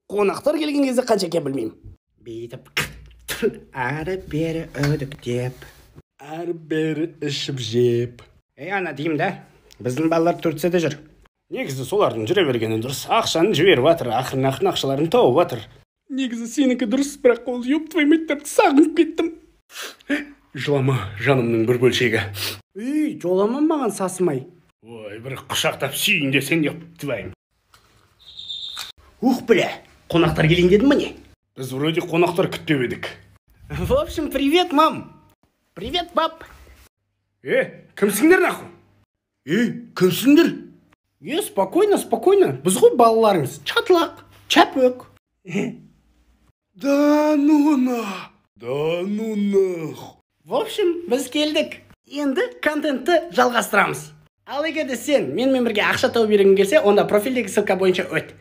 Қонақтар келген кезде қанша екен білмеймін. Бүйтіп ары-бері өдіктеп, Әрі-бері ішіп жеп. ана деймін да, біздің балалар Турцияда жүр. Негізі солардың жүре бергені дұрыс. Ақшаны жіберіп жатыр, ақырын ақшаларын тауып жатыр. Негізі сенікі дұрыс, бірақ ол ёп твою мать сағынып кеттім. Жылама, жанымның бір бөлшегі. Жолама маған сасымай. Ой, бір құшақтап сүйін десең ёп твоим. Бля, қонақтар келейін дедім міне. Біз вроде қонақтар күтпеп едік. В общем, привет, мам. Привет, пап. Кімсіңдер нахуй? Кімсіңдер? Спокойно, спокойно. Біз ғой балаларыңыз. Чатлақ, чапөк. Да ну нах. В общем, біз келдік. Енді контентті жалғастырамыз. Ал егер де сен менімен бірге ақша тауып бергің келсе, онда профилдегі ссылка бойынша өт.